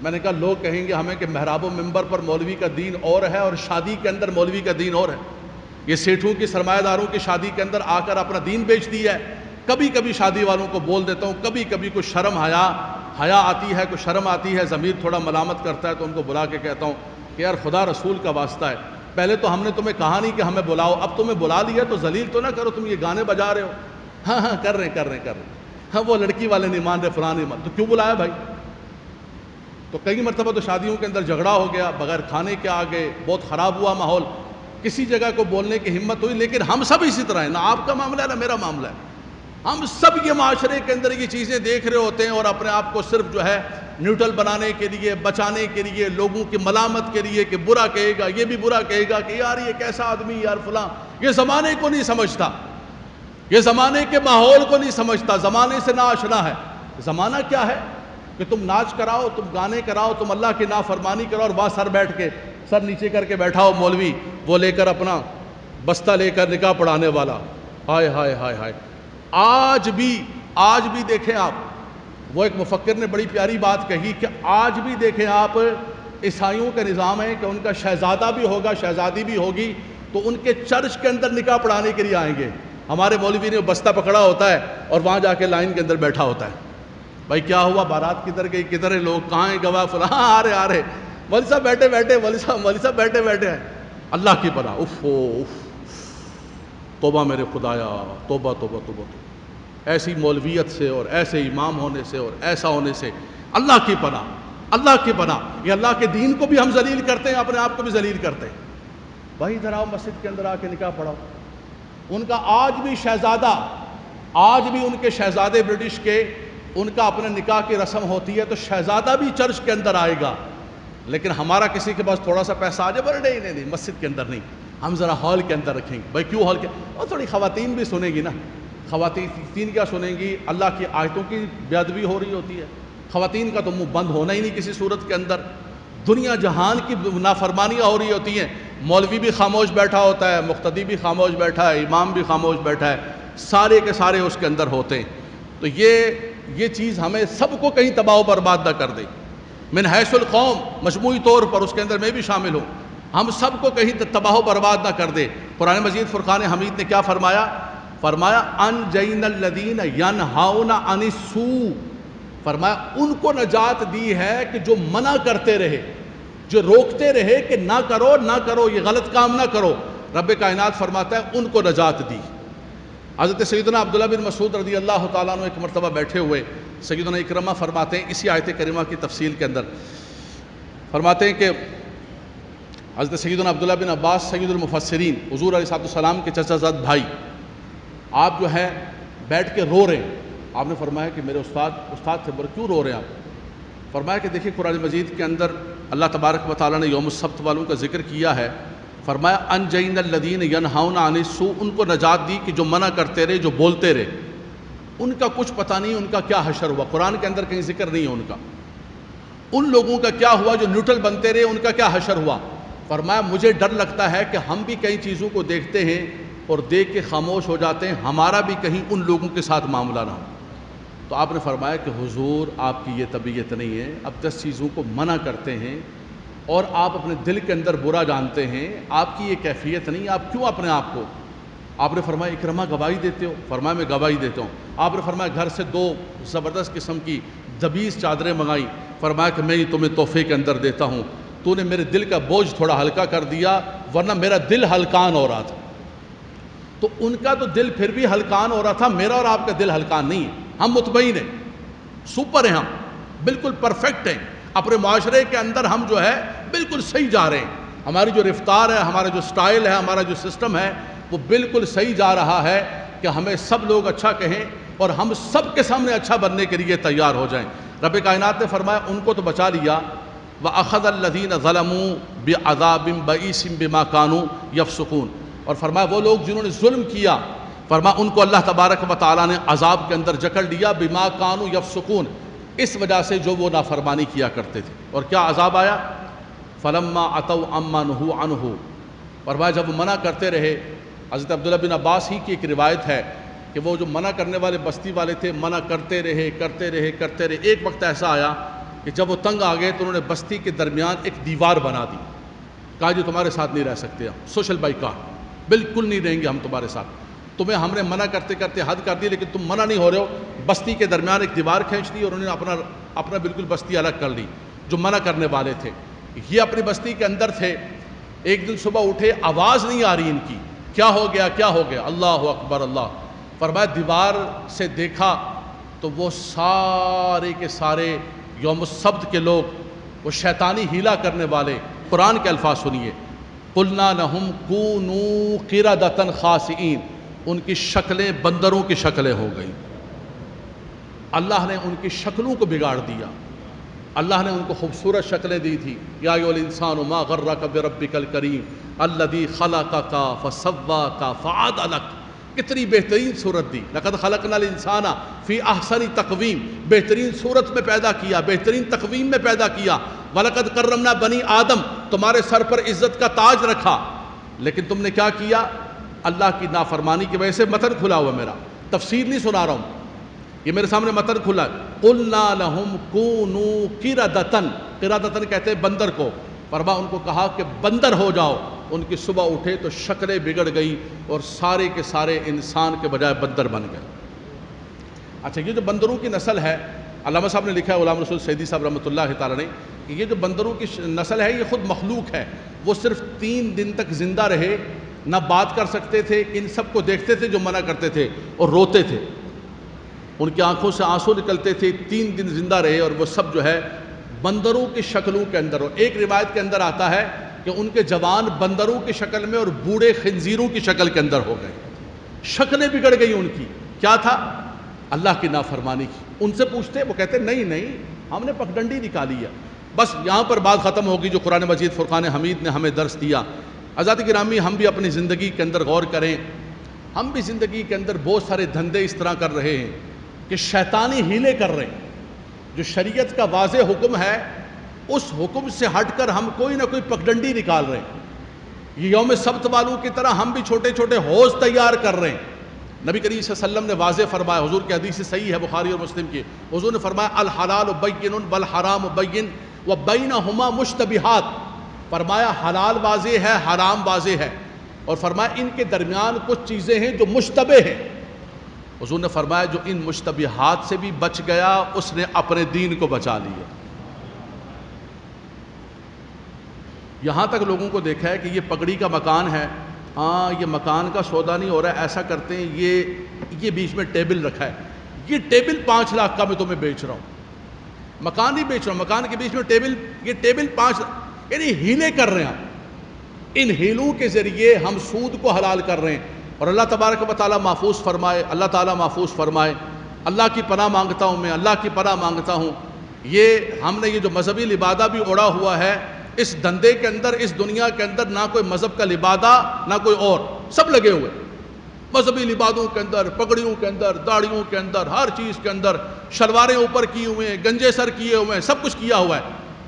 میں نے کہا لوگ کہیں گے ہمیں کہ محراب و منبر پر مولوی کا دین اور ہے اور شادی کے اندر مولوی کا دین اور ہے۔ یہ سیٹھوں کی سرمایہ داروں کی شادی کے اندر آ کر اپنا دین بیچ دیا ہے۔ کبھی کبھی شادی والوں کو بول دیتا ہوں، کبھی کبھی کوئی شرم حیا آتی ہے، کوئی شرم آتی ہے، ضمیر تھوڑا ملامت کرتا ہے تو ان کو بلا کے کہتا ہوں کہ یار خدا رسول کا واسطہ ہے، پہلے تو ہم نے تمہیں کہا نہیں کہ ہمیں بلاؤ، اب تمہیں بلا لیا تو ذلیل تو نہ کرو، تم یہ گانے بجا رہے ہو۔ ہاں کر رہے ہیں، ہاں وہ لڑکی والے نہیں مان رہے، فلاں نہیں مان، تو کیوں بلایا بھائی؟ تو کئی مرتبہ تو شادیوں کے اندر جھگڑا ہو گیا، بغیر کھانے کے آ گئے، بہت خراب ہوا ماحول، کسی جگہ کو بولنے کی ہمت ہوئی، لیکن ہم سب اسی طرح ہیں، نہ آپ کا معاملہ ہے نہ میرا معاملہ ہے، ہم سب یہ معاشرے کے اندر یہ چیزیں دیکھ رہے ہوتے ہیں اور اپنے آپ کو صرف جو ہے نیوٹرل بنانے کے لیے، بچانے کے لیے، لوگوں کی ملامت کے لیے کہ برا کہے گا، یہ بھی برا کہے گا کہ یار یہ کیسا آدمی، یار فلاں، یہ زمانے کو نہیں سمجھتا، یہ زمانے کے ماحول کو نہیں سمجھتا، زمانے سے ناآشنا ہے۔ زمانہ کیا ہے کہ تم ناچ کراؤ، تم گانے کراؤ، تم اللہ کی نافرمانی کرو، اور وہاں سر نیچے کر کے بیٹھا ہو مولوی، وہ لے کر اپنا بستہ لے کر نکاح پڑھانے والا، ہائے ہائے ہائے ہائے۔ آج بھی آج بھی دیکھیں آپ، وہ ایک مفکر نے بڑی پیاری بات کہی کہ آج بھی دیکھیں آپ، عیسائیوں کا نظام ہے کہ ان کا شہزادہ بھی ہوگا، شہزادی بھی ہوگی، تو ان کے چرچ کے اندر نکاح پڑھانے کے لیے آئیں گے۔ ہمارے مولوی نے بستہ پکڑا ہوتا ہے اور وہاں جا کے لائن کے اندر بیٹھا ہوتا ہے، بھائی کیا ہوا، بارات کدھر گئی، کدھر ہے لوگ، کہاں ہیں گواہ، فلاں، آ رہے مولوی صاحب بیٹھے مولوی صاحب بیٹھے ہیں۔ اللہ کی پناہ، اف توبہ میرے خدایا، توبہ توبہ توبہ، ایسی مولویت سے اور ایسے امام ہونے سے اور ایسا ہونے سے اللہ کی پناہ، اللہ کی پناہ۔ یہ اللہ کے دین کو بھی ہم ذلیل کرتے ہیں، اپنے آپ کو بھی ذلیل کرتے ہیں۔ بھائی ادھر آؤ، مسجد کے اندر آ کے نکاح پڑھاؤ۔ ان کا آج بھی شہزادہ، آج بھی ان کے شہزادے برٹش کے، ان کا اپنے نکاح کی رسم ہوتی ہے تو شہزادہ بھی چرچ کے اندر آئے گا، لیکن ہمارا کسی کے پاس تھوڑا سا پیسہ آ جائے، بولے نہیں مسجد کے اندر نہیں، ہم ذرا ہال کے اندر رکھیں گے۔ بھائی کیوں ہال کے؟ اور تھوڑی خواتین بھی سنیں گی نا، خواتین کیا سنیں گی؟ اللہ کی آیتوں کی بے ادبی ہو رہی ہوتی ہے، خواتین کا تو منہ بند ہونا ہی نہیں کسی صورت کے اندر، دنیا جہان کی نافرمانیاں ہو رہی ہوتی ہیں، مولوی بھی خاموش بیٹھا ہوتا ہے، مقتدی بھی خاموش بیٹھا ہے، امام بھی خاموش بیٹھا ہے، سارے کے سارے اس کے اندر ہوتے ہیں۔ تو یہ چیز ہمیں سب کو کہیں تباہ و برباد نہ کر دے، من حیث القوم، مجموعی طور پر اس کے اندر میں بھی شامل ہوں، ہم سب کو کہیں تباہ و برباد نہ کر دے۔ قرآن مجید فرقان حمید نے کیا فرمایا؟ انجینا الذین ینہون عن السوء، فرمایا ان کو نجات دی ہے کہ جو منع کرتے رہے، جو روکتے رہے کہ نہ کرو، یہ غلط کام نہ کرو، رب کائنات فرماتا ہے ان کو نجات دی۔ حضرت سیدنا عبداللہ بن مسعود رضی اللہ تعالیٰ عنہ ایک مرتبہ بیٹھے ہوئے، سیدنا اکرمہ فرماتے ہیں اسی آیت کریمہ کی تفصیل کے اندر، فرماتے ہیں کہ حضرت سیدنا عبداللہ بن عباس سید المفسرین، حضور علیہ السلام کے چچا زاد بھائی، آپ جو ہیں بیٹھ کے رو رہے ہیں۔ آپ نے فرمایا کہ میرے استاد سے بولے کیوں رو رہے ہیں آپ؟ فرمایا کہ دیکھیں قرآن مجید کے اندر اللہ تبارک و تعالیٰ نے یوم السبت والوں کا ذکر کیا ہے، فرمایا انجینا الذین ینہون عن السوء، ان کو نجات دی کہ جو منع کرتے رہے، جو بولتے رہے، ان کا کچھ پتہ نہیں ان کا کیا حشر ہوا، قرآن کے اندر کہیں ذکر نہیں ہے ان کا، ان لوگوں کا کیا ہوا جو نیوٹرل بنتے رہے، ان کا کیا حشر ہوا۔ فرمایا مجھے ڈر لگتا ہے کہ ہم بھی کئی چیزوں کو دیکھتے ہیں اور دیکھ کے خاموش ہو جاتے ہیں، ہمارا بھی کہیں ان لوگوں کے ساتھ معاملہ نہ ہو۔ تو آپ نے فرمایا کہ حضور آپ کی یہ طبیعت نہیں ہے، اب 10 چیزوں کو منع کرتے ہیں اور آپ اپنے دل کے اندر برا جانتے ہیں، آپ کی یہ کیفیت نہیں، آپ کیوں اپنے آپ کو؟ آپ نے فرمایا اکرمہ گواہی دیتے ہو؟ فرمایا میں گواہی دیتا ہوں۔ آپ نے فرمایا گھر سے 2 زبردست قسم کی دبیس چادریں منگائی، فرمایا کہ میں یہ تمہیں تحفے کے اندر دیتا ہوں، تو نے میرے دل کا بوجھ تھوڑا ہلکا کر دیا، ورنہ میرا دل ہلکان ہو رہا تھا۔ تو ان کا تو دل پھر بھی ہلکان ہو رہا تھا، میرا اور آپ کا دل ہلکان نہیں ہے، ہم مطمئن ہیں، سپر ہیں، ہم بالکل پرفیکٹ ہیں، اپنے معاشرے کے اندر ہم جو ہے بالکل صحیح جا رہے ہیں، ہماری جو رفتار ہے، ہمارا جو سٹائل ہے، ہمارا جو سسٹم ہے، وہ بالکل صحیح جا رہا ہے کہ ہمیں سب لوگ اچھا کہیں اور ہم سب کے سامنے اچھا بننے کے لیے تیار ہو جائیں۔ رب کائنات نے فرمایا ان کو تو بچا لیا، وَأَخَذَ الَّذِينَ ظَلَمُوا بِعَذَابٍ بَئِيسٍ بِمَا كَانُوا يَفْسُقُونَ، اور فرمایا وہ لوگ جنہوں نے ظلم کیا، فرمایا ان کو اللہ تبارک و تعالیٰ نے عذاب کے اندر جکڑ لیا، بِمَا كَانُوا يَفْسُقُونَ، اس وجہ سے جو وہ نافرمانی کیا کرتے تھے۔ اور کیا عذاب آیا؟ فَلَمَّا عَتَوْا عَمَّا نُهُوا عَنْهُ، فرمایا جب وہ منع کرتے رہے، حضرت عبداللہ بن عباس ہی کی ایک روایت ہے کہ وہ جو منع کرنے والے بستی والے تھے، منع کرتے رہے، ایک وقت ایسا آیا کہ جب وہ تنگ آ گئے تو انہوں نے بستی کے درمیان ایک دیوار بنا دی، کہا جی تمہارے ساتھ نہیں رہ سکتے ہم، سوشل بائیکاٹ، بالکل نہیں رہیں گے ہم تمہارے ساتھ، تمہیں ہم نے منع کرتے کرتے حد کر دی لیکن تم منع نہیں ہو رہے ہو۔ بستی کے درمیان ایک دیوار کھینچ دی اور انہوں نے اپنا بالکل بستی الگ کر لی، جو منع کرنے والے تھے یہ اپنی بستی کے اندر تھے۔ ایک دن صبح اٹھے، آواز نہیں آ رہی ان کی، کیا ہو گیا، اللہ اکبر، اللہ، فرمایا دیوار سے دیکھا تو وہ سارے کے سارے یوم السبت کے لوگ، وہ شیطانی ہیلا کرنے والے، قرآن کے الفاظ سنیے، قُلْنَا لَهُمْ كُونُوا قِرَدَةً خَاسِئِينَ، ان کی شکلیں بندروں کی شکلیں ہو گئیں، اللہ نے ان کی شکلوں کو بگاڑ دیا، اللہ نے ان کو خوبصورت شکلیں دی تھی، یا ایھا الانسان ما غرک بربک الکریم الذی خلقک فسواک فعدلک، کتنی بہترین صورت دی، لقد خلقنا الانسان فی احسن تقویم، بہترین صورت میں پیدا کیا، بہترین تقویم میں پیدا کیا، وَلَقَدْ كَرَّمْنَا بَنِي آدم، تمہارے سر پر عزت کا تاج رکھا، لیکن تم نے کیا کیا؟ اللہ کی نافرمانی کی وجہ سے، متن کھلا ہوا میرا، تفسیر نہیں سنا رہا ہوں، یہ میرے سامنے متن کھلا ہے، قُلْنَا لَهُمْ كُونُوا قِرَدَةً، قِرَدَةً کہتے ہیں بندر کو، فرما ان کو کہا کہ بندر ہو جاؤ، ان کی صبح اٹھے تو شکلیں بگڑ گئی اور سارے کے سارے انسان کے بجائے بندر بن گئے۔ اچھا، یہ جو بندروں کی نسل ہے، علامہ صاحب نے لکھا ہے، غلام رسول سیدی صاحب رحمۃ اللہ تعالیٰ نے، کہ یہ جو بندروں کی نسل ہے یہ خود مخلوق ہے، وہ صرف 3 دن تک زندہ رہے، نہ بات کر سکتے تھے، ان سب کو دیکھتے تھے جو منع کرتے تھے اور روتے تھے، ان کی آنکھوں سے آنسو نکلتے تھے، 3 دن زندہ رہے اور وہ سب جو ہے بندروں کی شکلوں کے اندر ہو۔ ایک روایت کے اندر آتا ہے کہ ان کے جوان بندروں کی شکل میں اور بوڑھے خنزیروں کی شکل کے اندر ہو گئے، شکلیں بگڑ گئی ان کی، کیا تھا؟ اللہ کی نافرمانی کی۔ ان سے پوچھتے، وہ کہتے نہیں ہم نے پگڈنڈی نکالی ہے۔ بس یہاں پر بات ختم ہوگی جو قرآن مجید فرقان حمید نے ہمیں درس دیا۔ حضرات گرامی، ہم بھی اپنی زندگی کے اندر غور کریں، ہم بھی زندگی کے اندر بہت سارے دھندے اس طرح کر رہے ہیں کہ شیطانی ہیلے کر رہے ہیں، جو شریعت کا واضح حکم ہے اس حکم سے ہٹ کر ہم کوئی نہ کوئی پگڈنڈی نکال رہے ہیں۔ یہ یوم سبت والوں کی طرح ہم بھی چھوٹے چھوٹے حوض تیار کر رہے ہیں۔ نبی کریم صلی اللہ علیہ وسلم نے واضح فرمایا، حضور کی حدیث صحیح ہے بخاری اور مسلم کی، حضور نے فرمایا الحلال بین والحرام بین وبینہما مشتبہات، فرمایا حلال واضح ہے، حرام واضح ہے، اور فرمایا ان کے درمیان کچھ چیزیں ہیں جو مشتبہ ہیں۔ حضور نے فرمایا جو ان مشتبہات سے بھی بچ گیا اس نے اپنے دین کو بچا لیا۔ یہاں تک لوگوں کو دیکھا ہے کہ یہ پگڑی کا مکان ہے، ہاں یہ مکان کا سودا نہیں ہو رہا ہے، ایسا کرتے ہیں یہ بیچ میں ٹیبل رکھا ہے، یہ ٹیبل 5 لاکھ کا میں تمہیں بیچ رہا ہوں، مکان نہیں بیچ رہا ہوں، مکان کے بیچ میں ٹیبل، یہ ٹیبل 5 لاکھ، یعنی ہیلے کر رہے ہیں۔ ان ہیلوں کے ذریعے ہم سود کو حلال کر رہے ہیں، اور اللہ تبارک و تعالیٰ محفوظ فرمائے، اللہ تعالیٰ محفوظ فرمائے۔ اللہ کی پناہ مانگتا ہوں میں، اللہ کی پناہ مانگتا ہوں۔ یہ ہم نے یہ جو مذہبی لبادہ بھی اوڑھا ہوا ہے، اس دھندے کے اندر، اس دنیا کے اندر نہ کوئی مذہب کا لبادہ نہ کوئی اور، سب لگے ہوئے مذہبی لبادوں کے اندر، پگڑیوں کے اندر، داڑھیوں کے اندر، ہر چیز کے اندر، شلواریں اوپر کیے ہوئے ہیں، گنجے سر کیے ہوئے ہیں، سب کچھ کیا ہوا ہے،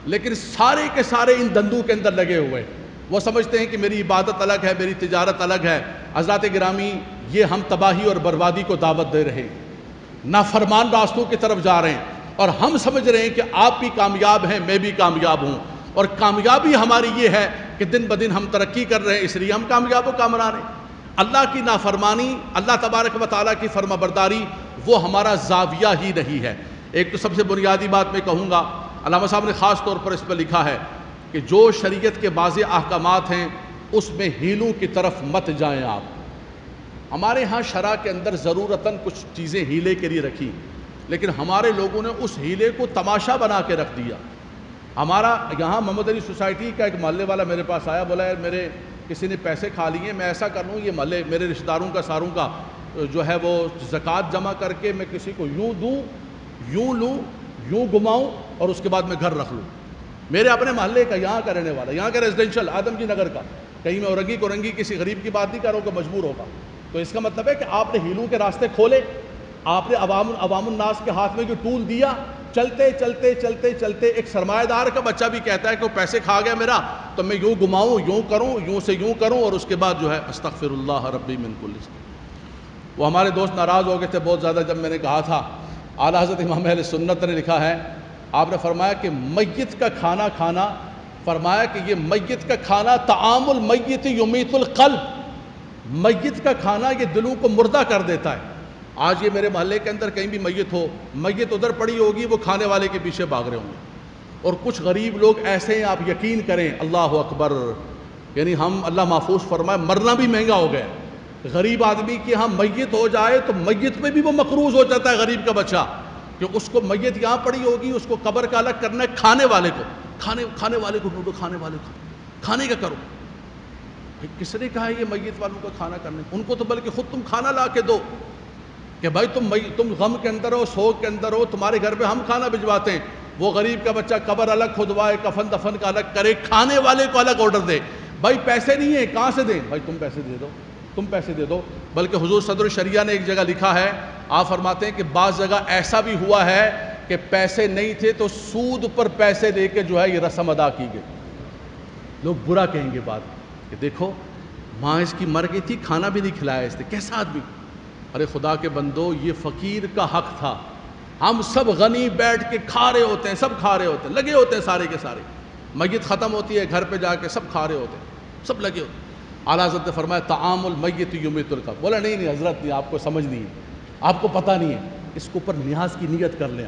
لیکن سارے کے سارے ان دندوں کے اندر لگے ہوئے ہیں۔ وہ سمجھتے ہیں کہ میری عبادت الگ ہے، میری تجارت الگ ہے۔ حضرات گرامی، یہ ہم تباہی اور بربادی کو دعوت دے رہے ہیں، نافرمان راستوں کی طرف جا رہے ہیں، اور ہم سمجھ رہے ہیں کہ آپ بھی کامیاب ہیں، میں بھی کامیاب ہوں، اور کامیابی ہماری یہ ہے کہ دن بدن ہم ترقی کر رہے ہیں، اس لیے ہم کامیاب و کامران ہیں۔ اللہ کی نافرمانی، اللہ تبارک و تعالیٰ کی فرما برداری، وہ ہمارا زاویہ ہی نہیں ہے۔ ایک تو سب سے بنیادی بات میں کہوں گا، علامہ صاحب نے خاص طور پر اس پہ لکھا ہے کہ جو شریعت کے واضح احکامات ہیں اس میں ہیلوں کی طرف مت جائیں آپ۔ ہمارے ہاں شرع کے اندر ضرورتاً کچھ چیزیں ہیلے کے لیے رکھی، لیکن ہمارے لوگوں نے اس ہیلے کو تماشا بنا کے رکھ دیا۔ ہمارا یہاں محمد علی سوسائٹی کا ایک محلے والا میرے پاس آیا، بولا یار میرے کسی نے پیسے کھا لیے، میں ایسا کر لوں، یہ محلے میرے رشتہ داروں کا ساروں کا جو ہے وہ زکوٰۃ جمع کر کے میں کسی کو یوں دوں، یوں لوں، یوں گھماؤں، اور اس کے بعد میں گھر رکھ لوں۔ میرے اپنے محلے کا، یہاں کا رہنے والا، یہاں کا ریزیڈینشل آدم جی نگر کا، کہیں میں اورنگی کورنگی کسی غریب کی بات نہیں کر رہا ہوں کہ مجبور ہوگا۔ تو اس کا مطلب ہے کہ آپ نے ہیلوں کے راستے کھولے، آپ نے عوام الناس کے ہاتھ میں جو ٹول دیا، چلتے چلتے چلتے چلتے ایک سرمایہ دار کا بچہ بھی کہتا ہے کہ وہ پیسے کھا گیا میرا، تو میں یوں گھماؤں، یوں کروں، یوں سے یوں کروں، اور اس کے بعد جو ہے استغفر اللہ ربی من کل اسم۔ وہ ہمارے دوست ناراض ہو گئے تھے بہت زیادہ جب میں نے کہا تھا۔ اعلیٰ حضرت امام اہل سنت نے لکھا ہے، آپ نے فرمایا کہ میت کا کھانا کھانا، فرمایا کہ یہ میت کا کھانا طعام المیت یمیت القلب، میت کا کھانا یہ دلوں کو مردہ کر دیتا ہے۔ آج یہ میرے محلے کے اندر کہیں بھی میت ہو، میت ادھر پڑی ہوگی، وہ کھانے والے کے پیچھے بھاگ رہے ہوں گے۔ اور کچھ غریب لوگ ایسے ہیں، آپ یقین کریں، اللہ اکبر، یعنی ہم اللہ محفوظ فرمائے، مرنا بھی مہنگا ہو گیا۔ غریب آدمی کی ہاں میت ہو جائے تو میت پہ بھی وہ مقروض ہو جاتا ہے غریب کا بچہ، کہ اس کو میت یہاں پڑی ہوگی، اس کو قبر کا الگ کرنا ہے، کھانے والے کو ڈھونڈو، کھانے والے کو کھانے کا کرو۔ کس نے کہا ہے یہ میت والوں کا کھانا کرنے؟ ان کو تو بلکہ خود تم کھانا لا کے دو، کہ بھائی تم غم کے اندر ہو، سوگ کے اندر ہو، تمہارے گھر پہ ہم کھانا بھجواتے ہیں۔ وہ غریب کا بچہ قبر الگ کھدوائے، کفن دفن کا الگ کرے، کھانے والے کو الگ آرڈر دے۔ بھائی پیسے نہیں ہیں، کہاں سے دیں؟ بھائی تم پیسے دے دو، تم پیسے دے دو۔ بلکہ حضور صدر الشریعہ نے ایک جگہ لکھا ہے، آپ فرماتے ہیں کہ بعض جگہ ایسا بھی ہوا ہے کہ پیسے نہیں تھے تو سود پر پیسے دے کے جو ہے یہ رسم ادا کی گئی۔ لوگ برا کہیں گے بات کہ دیکھو ماں اس کی مر گئی تھی، کھانا بھی نہیں کھلایا اس نے، کیسا آدمی۔ ارے خدا کے بندو، یہ فقیر کا حق تھا. ہم سب غنی بیٹھ کے کھا رہے ہوتے ہیں، سب کھا رہے ہوتے ہیں، لگے ہوتے ہیں سارے کے سارے. میت ختم ہوتی ہے، گھر پہ جا کے سب کھا رہے ہوتے ہیں، سب لگے ہوتے ہیں. اعلیٰ حضرت نے فرمایا طعام المیت یمیت القلب. بولا نہیں حضرت، نہیں، آپ کو سمجھ نہیں ہے، آپ کو پتہ نہیں ہے، اس کے اوپر نیاز کی نیت کر لیں.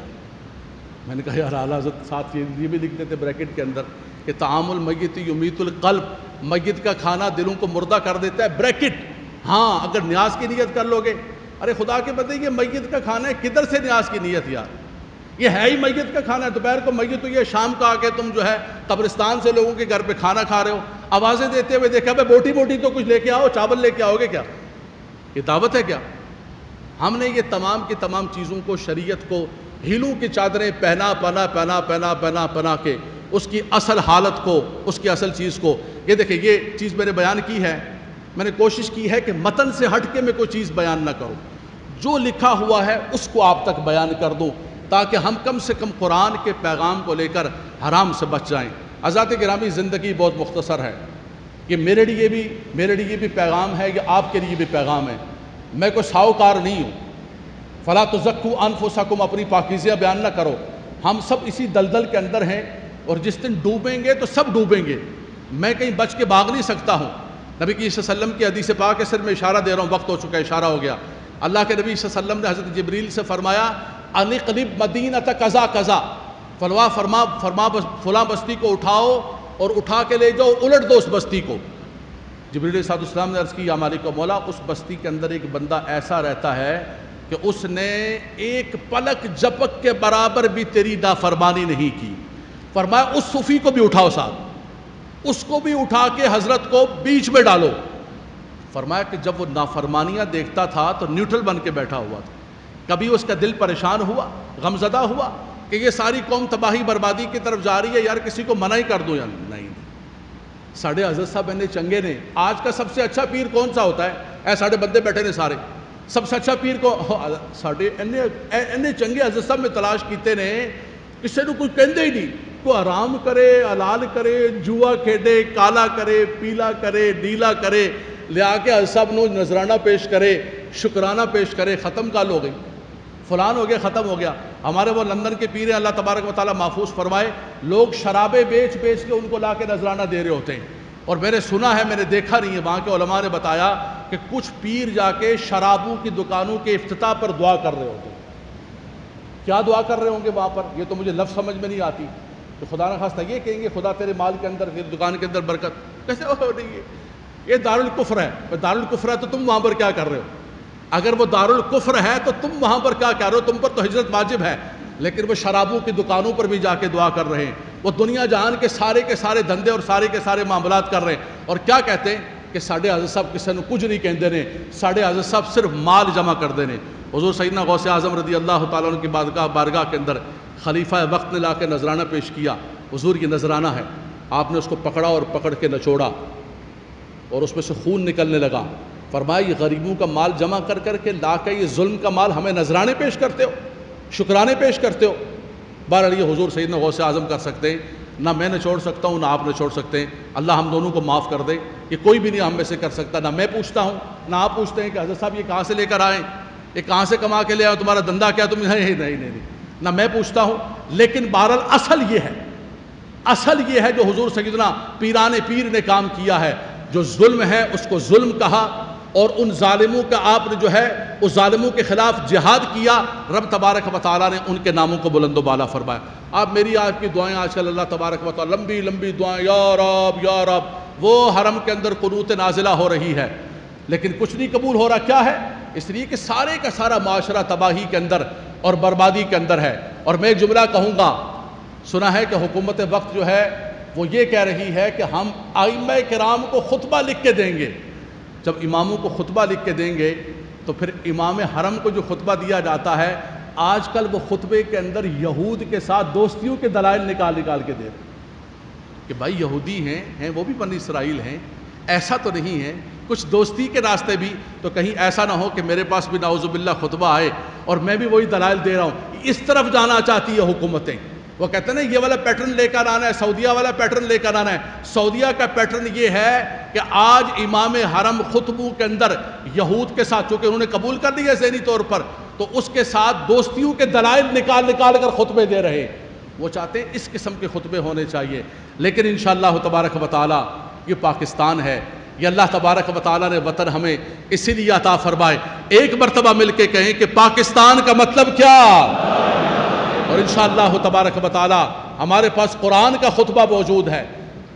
میں نے کہا یار اعلیٰ حضرت ساتھ یہ بھی لکھتے تھے بریکٹ کے اندر کہ طعام المیت یمیت القلب، میت کا کھانا دلوں کو مردہ کر دیتا ہے، بریکٹ. ہاں اگر نیاز کی نیت کر لو گے. ارے خدا کے بندے، یہ میت کا کھانا ہے، کدھر سے نیاز کی نیت یار؟ یہ ہے ہی میت کا کھانا ہے. دوپہر کو میت ہوئی ہے، شام کو آ کے تم جو ہے قبرستان سے لوگوں کے گھر پہ کھانا کھا رہے ہو، آوازیں دیتے ہوئے دیکھا بھائی بوٹی بوٹی تو کچھ لے کے آؤ، چاول لے کے آؤ گے کیا؟ یہ دعوت ہے کیا؟ ہم نے یہ تمام کی تمام چیزوں کو، شریعت کو ہیلوں کی چادریں پہنا کے اس کی اصل حالت کو، اس کی اصل چیز کو، یہ دیکھیں یہ چیز میں نے بیان کی ہے. میں نے کوشش کی ہے کہ متن سے ہٹ کے میں کوئی چیز بیان نہ کروں، جو لکھا ہوا ہے اس کو آپ تک بیان کر دوں تاکہ ہم کم سے کم قرآن کے پیغام کو لے کر حرام سے بچ جائیں. حضرات گرامی، زندگی بہت مختصر ہے. یہ میرے لیے بھی پیغام ہے، یہ آپ کے لیے بھی پیغام ہے. میں کوئی ساہوکار نہیں ہوں. فلا تزکوا انفسکم، اپنی پاکیزیاں بیان نہ کرو. ہم سب اسی دلدل کے اندر ہیں، اور جس دن ڈوبیں گے تو سب ڈوبیں گے. میں کہیں بچ کے بھاگ نہیں سکتا ہوں. نبی کی صلی اللہ علیہ وسلم کی حدیث پاک ہے، صرف میں اشارہ دے رہا ہوں، وقت ہو چکا ہے، اشارہ ہو گیا. اللہ کے نبی صلی اللہ علیہ وسلم نے حضرت جبریل سے فرمایا انقلب مدینۃ کذا کذا، فلاں بستی کو اٹھاؤ اور اٹھا کے لے جاؤ، الٹ دو اس بستی کو. جبریل علیہ السلام نے عرض کی یا مالک و مولا، اس بستی کے اندر ایک بندہ ایسا رہتا ہے کہ اس نے ایک پلک جپک کے برابر بھی تیری نافرمانی نہیں کی. فرمایا اس صوفی کو بھی اٹھاؤ ساتھ، اس کو بھی اٹھا کے حضرت کو بیچ میں ڈالو. فرمایا کہ جب وہ نافرمانیاں دیکھتا تھا تو نیوٹرل بن کے بیٹھا ہوا تھا. کبھی اس کا دل پریشان ہوا، غمزدہ ہوا کہ یہ ساری قوم تباہی بربادی کی طرف جا رہی ہے، یار کسی کو منع ہی کر دو. یا نہیں، ساڑھے حضرت صاحب نے چنگے نے. آج کا سب سے اچھا پیر کون سا ہوتا ہے؟ ساڑھے بندے بیٹھے نے سارے، سب سے اچھا پیر کو ساڑھے اینے چنگے حضرت صاحب میں تلاش کیتے نے، کسی نے کوئی کہندے ہی نہیں. کوئی آرام کرے، حلال کرے، جوا کھیڈے، کالا کرے، پیلا کرے، نیلا کرے، لیا کے حضرت صاحب نو نذرانہ پیش کرے، شکرانہ پیش کرے، ختم کال ہو گئی، فلان ہو گیا، ختم ہو گیا. ہمارے وہ لندن کے پیر ہیں، اللہ تبارک و تعالیٰ محفوظ فرمائے، لوگ شرابیں بیچ کے ان کو لا کے نذرانہ دے رہے ہوتے ہیں. اور میں نے سنا ہے، میں نے دیکھا نہیں ہے، وہاں کے علماء نے بتایا کہ کچھ پیر جا کے شرابوں کی دکانوں کے افتتاح پر دعا کر رہے ہوتے ہیں. کیا دعا کر رہے ہوں گے وہاں پر؟ یہ تو مجھے لفظ سمجھ میں نہیں آتی. تو خدا نہ خواستہ یہ کہیں گے خدا تیرے مال کے اندر، تیری دکان کے اندر برکت. کیسے ہو رہی ہے؟ یہ دارالکفر ہے. دارالکفر ہے تو تم وہاں پر کیا کر رہے ہو؟ اگر وہ دارالکفر ہے تو تم وہاں پر کیا کر رہے ہو؟ تم پر تو ہجرت واجب ہے. لیکن وہ شرابوں کی دکانوں پر بھی جا کے دعا کر رہے ہیں. وہ دنیا جہان کے سارے دھندے اور سارے کے سارے معاملات کر رہے ہیں. اور کیا کہتے ہیں کہ ساڑھے حضرت صاحب کسی نے کچھ نہیں کہندے نے، ساڑھے حضرت صاحب صرف مال جمع کر دینے. حضور سیدنا غوث اعظم رضی اللہ تعالیٰ عنہ کی بارگاہ کے اندر خلیفہ وقت نے لا کے نذرانہ پیش کیا. حضور یہ نذرانہ ہے. آپ نے اس کو پکڑا اور پکڑ کے نچوڑا اور اس میں سے خون نکلنے لگا. فرمایا یہ غریبوں کا مال جمع کر کے لا کے یہ ظلم کا مال ہمیں نذرانے پیش کرتے ہو، شکرانے پیش کرتے ہو. بہرحال یہ حضور سیدنا غوث اعظم کر سکتے ہیں، نہ میں نچوڑ سکتا ہوں، نہ آپ نچوڑ سکتے ہیں. اللہ ہم دونوں کو معاف کر دے. یہ کوئی بھی نہیں ہم میں سے کر سکتا. نہ میں پوچھتا ہوں، نہ آپ پوچھتے ہیں کہ حضرت صاحب یہ کہاں سے لے کر آئیں، یہ کہاں سے کما کے لے آؤ، تمہارا دندہ کیا؟ تم نہیں، نہ میں پوچھتا ہوں. لیکن بہرحال اصل یہ ہے جو حضور سیدنا پیران پیر نے کام کیا ہے. جو ظلم ہے اس کو ظلم کہا، اور ان ظالموں کا آپ نے جو ہے اس ظالموں کے خلاف جہاد کیا. رب تبارک و تعالیٰ نے ان کے ناموں کو بلند و بالا فرمایا. آپ میری آپ کی دعائیں آج کل اللہ تبارک و تعالیٰ لمبی دعائیں، یا رب، وہ حرم کے اندر قنوت نازلہ ہو رہی ہے لیکن کچھ نہیں قبول ہو رہا. کیا ہے؟ اس لیے کہ سارے کا سارا معاشرہ تباہی کے اندر اور بربادی کے اندر ہے. اور میں ایک جملہ کہوں گا، سنا ہے کہ حکومت وقت جو ہے وہ یہ کہہ رہی ہے کہ ہم ائمہ کرام کو خطبہ لکھ کے دیں گے. جب اماموں کو خطبہ لکھ کے دیں گے تو پھر امام حرم کو جو خطبہ دیا جاتا ہے، آج کل وہ خطبے کے اندر یہود کے ساتھ دوستیوں کے دلائل نکال کے دے رہے کہ بھائی یہودی ہیں وہ بھی بنی اسرائیل ہیں، ایسا تو نہیں ہے. کچھ دوستی کے راستے بھی، تو کہیں ایسا نہ ہو کہ میرے پاس بھی نعوذ باللہ خطبہ آئے اور میں بھی وہی دلائل دے رہا ہوں. اس طرف جانا چاہتی ہے حکومتیں. وہ کہتے ہیں نا یہ والا پیٹرن لے کر آنا ہے، سعودیہ والا پیٹرن لے کر آنا ہے۔ سعودیہ کا پیٹرن یہ ہے کہ آج امام حرم خطبوں کے اندر یہود کے ساتھ، چونکہ انہوں نے قبول کر دیا ذہنی طور پر، تو اس کے ساتھ دوستیوں کے دلائل نکال کر خطبے دے رہے۔ وہ چاہتے ہیں اس قسم کے خطبے ہونے چاہیے، لیکن انشاءاللہ تبارک و تعالی یہ پاکستان ہے، یہ اللہ تبارک و تعالی نے وطن ہمیں اسی لیے عطا فرمائے۔ ایک مرتبہ مل کے کہیں کہ پاکستان کا مطلب کیا، اور انشاءاللہ تبارک و تعالی ہمارے پاس قرآن کا خطبہ موجود ہے،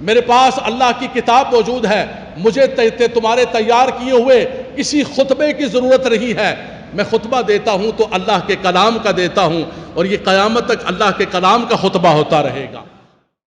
میرے پاس اللہ کی کتاب موجود ہے، مجھے تمہارے تیار کیے ہوئے کسی خطبے کی ضرورت نہیں ہے۔ میں خطبہ دیتا ہوں تو اللہ کے کلام کا دیتا ہوں، اور یہ قیامت تک اللہ کے کلام کا خطبہ ہوتا رہے گا۔